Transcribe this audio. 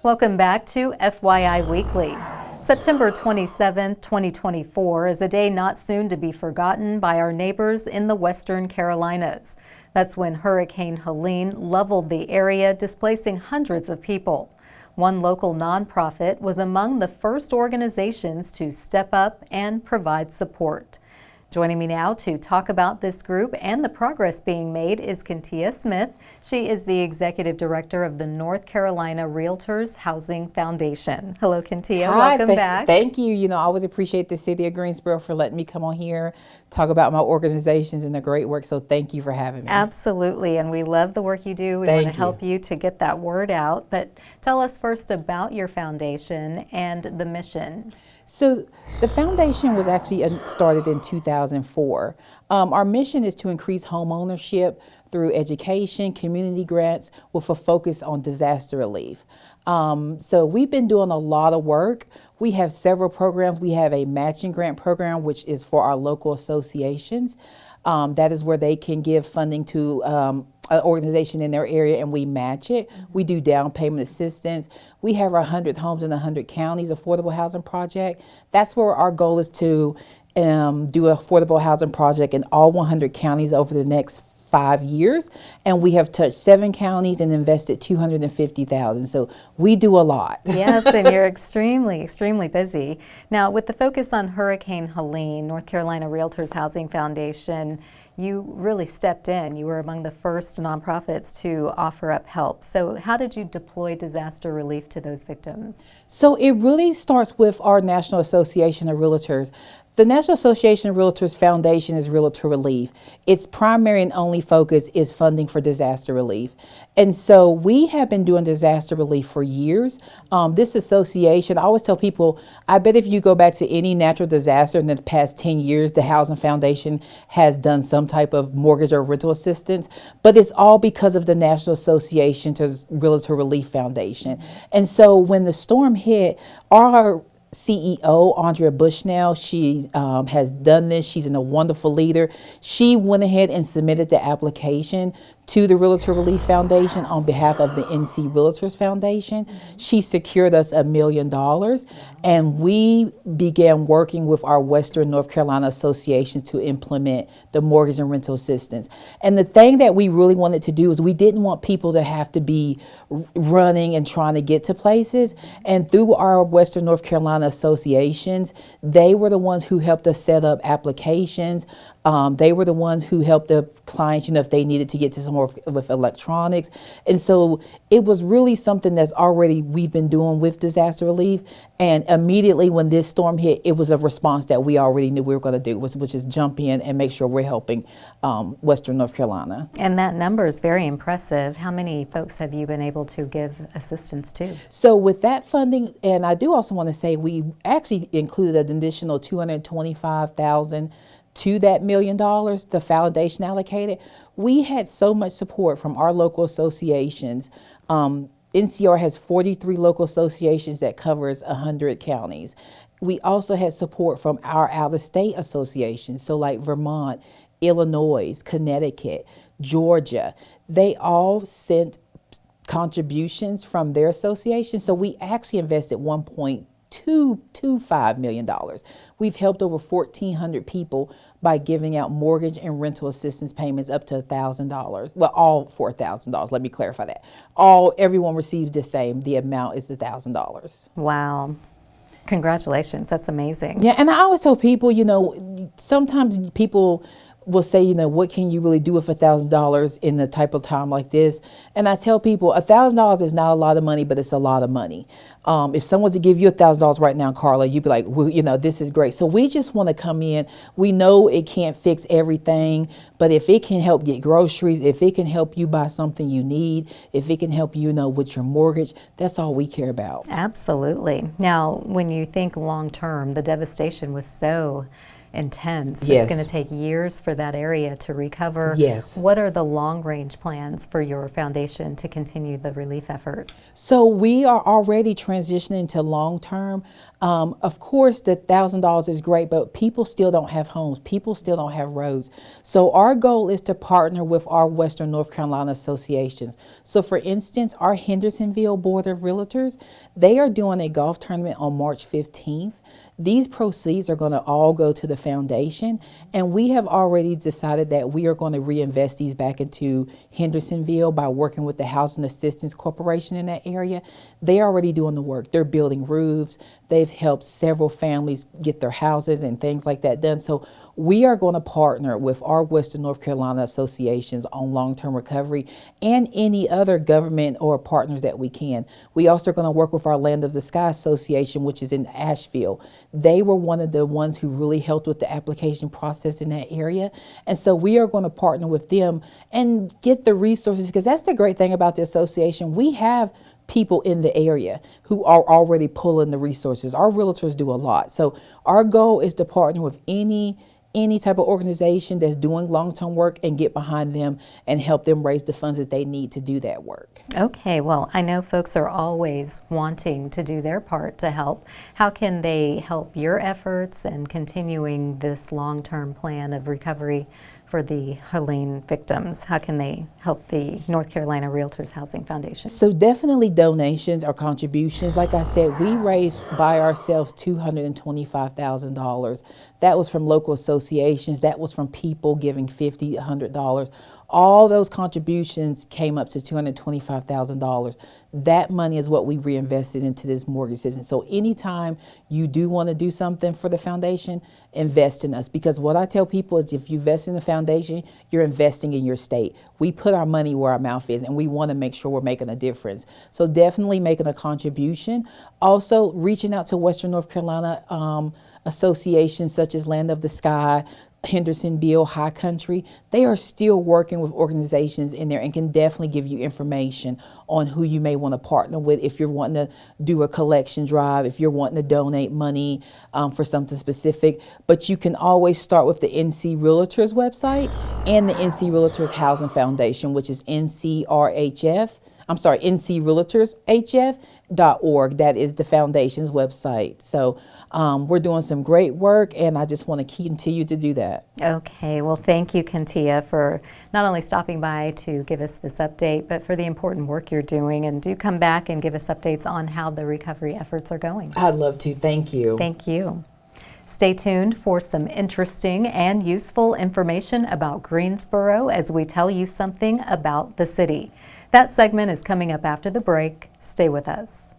Welcome back to FYI Weekly. September 27, 2024 is a day not soon to be forgotten by our neighbors in the Western Carolinas. That's when Hurricane Helene leveled the area, displacing hundreds of people. One local nonprofit was among the first organizations to step up and provide support. Joining me now to talk about this group and the progress being made is Kentia Smith. She is the Executive Director of the North Carolina Realtors Housing Foundation. Hello, Kentia. Hi, welcome back. Thank you. I always appreciate the city of Greensboro for letting me come on here, talk about my organizations and the great work. So thank you for having me. Absolutely. And we love the work you do. We want to help you to get that word out. But tell us first about your foundation and the mission. So the foundation was actually started in 2004. Our mission is to increase home ownership through education, community grants with a focus on disaster relief. So we've been doing a lot of work. We have several programs. We have a matching grant program, which is for our local associations. That is where they can give funding to an organization in their area and we match it. We do down payment assistance. We have our 100 Homes in 100 Counties affordable housing project. That's where our goal is to do an affordable housing project in all 100 counties over the next 5 years. And we have touched 7 counties and invested $250,000. So we do a lot. Yes, and you're extremely busy. Now, with the focus on Hurricane Helene, North Carolina Realtors Housing Foundation, you really stepped in. You were among the first nonprofits to offer up help. So how did you deploy disaster relief to those victims? So it really starts with our National Association of Realtors. The National Association of Realtors Foundation is Realtor Relief. Its primary and only focus is funding for disaster relief. And so we have been doing disaster relief for years. This association, I always tell people, I bet if you go back to any natural disaster in the past 10 years, the Housing Foundation has done some type of mortgage or rental assistance, but it's all because of the National Association to Realtor Relief Foundation. And so when the storm hit, our CEO, Andrea Bushnell, she has done this. She's a wonderful leader. She went ahead and submitted the application to the Realtor Relief Foundation on behalf of the NC Realtors Foundation. She secured us $1 million, and we began working with our Western North Carolina associations to implement the mortgage and rental assistance. And the thing that we really wanted to do is we didn't want people to have to be running and trying to get to places. And through our Western North Carolina associations, they were the ones who helped us set up applications. They were the ones who helped the clients, if they needed to get to somewhere with electronics. And so it was really something that's already we've been doing with disaster relief. And immediately when this storm hit, it was a response that we already knew we were going to do, which is jump in and make sure we're helping Western North Carolina. And that number is very impressive. How many folks have you been able to give assistance to? So with that funding, and I do also want to say we actually included an additional $225,000 to that $1 million the foundation allocated. We had so much support from our local associations. NCR has 43 local associations that covers 100 counties. We also had support from our out-of-state associations, so like Vermont, Illinois, Connecticut, Georgia. They all sent contributions from their association, so we actually invested $1.225 million. We've helped over 1,400 people by giving out mortgage and rental assistance payments up to $1,000. Well, all $4,000. Let me clarify that. Everyone receives the same. The amount is $1,000. Wow. Congratulations. That's amazing. Yeah, and I always tell people, sometimes people will say, what can you really do with $1,000 in the type of time like this? And I tell people $1,000 is not a lot of money, but it's a lot of money. If someone was to give you $1,000 right now, Carla, you'd be like, well, this is great. So we just want to come in. We know it can't fix everything, but if it can help get groceries, if it can help you buy something you need, if it can help you, with your mortgage, that's all we care about. Absolutely. Now, when you think long term, the devastation was so intense. Yes. It's going to take years for that area to recover. Yes. What are the long-range plans for your foundation to continue the relief effort? So we are already transitioning to long-term. Of course, the $1,000 is great, but people still don't have homes. People still don't have roads. So our goal is to partner with our Western North Carolina associations. So for instance, our Hendersonville Board of Realtors, they are doing a golf tournament on March 15th. These proceeds are going to all go to the foundation, and we have already decided that we are going to reinvest these back into Hendersonville by working with the Housing Assistance Corporation in that area. They're already doing the work. They're building roofs. They've helped several families get their houses and things like that done. So we are going to partner with our Western North Carolina associations on long-term recovery and any other government or partners that we can. We also are going to work with our Land of the Sky Association, which is in Asheville. They were one of the ones who really helped with the application process in that area. And so we are going to partner with them and get the resources, because that's the great thing about the association. We have people in the area who are already pulling the resources. Our realtors do a lot. So our goal is to partner with any type of organization that's doing long-term work and get behind them and help them raise the funds that they need to do that work. Okay, well, I know folks are always wanting to do their part to help. How can they help your efforts and continuing this long-term plan of recovery for the Helene victims? How can they help the North Carolina Realtors Housing Foundation? So definitely donations or contributions. Like I said, we raised by ourselves $225,000. That was from local associations. That was from people giving $50, $100. All those contributions came up to $225,000. That money is what we reinvested into this mortgage system. So anytime you do want to do something for the foundation, invest in us. Because what I tell people is, if you invest in the foundation, you're investing in your state. We put our money where our mouth is, and we want to make sure we're making a difference. So definitely making a contribution. Also reaching out to Western North Carolina associations such as Land of the Sky, Hendersonville, High Country. They are still working with organizations in there and can definitely give you information on who you may want to partner with if you're wanting to do a collection drive, if you're wanting to donate money for something specific. But you can always start with the NC Realtors website and the NC Realtors Housing Foundation, which is NCRealtorsHF.org. That is the foundation's website. So we're doing some great work, and I just want to continue to do that. Okay, well, thank you, Kentia, for not only stopping by to give us this update, but for the important work you're doing. And do come back and give us updates on how the recovery efforts are going. I'd love to. Thank you. Thank you. Stay tuned for some interesting and useful information about Greensboro as we tell you something about the city. That segment is coming up after the break. Stay with us.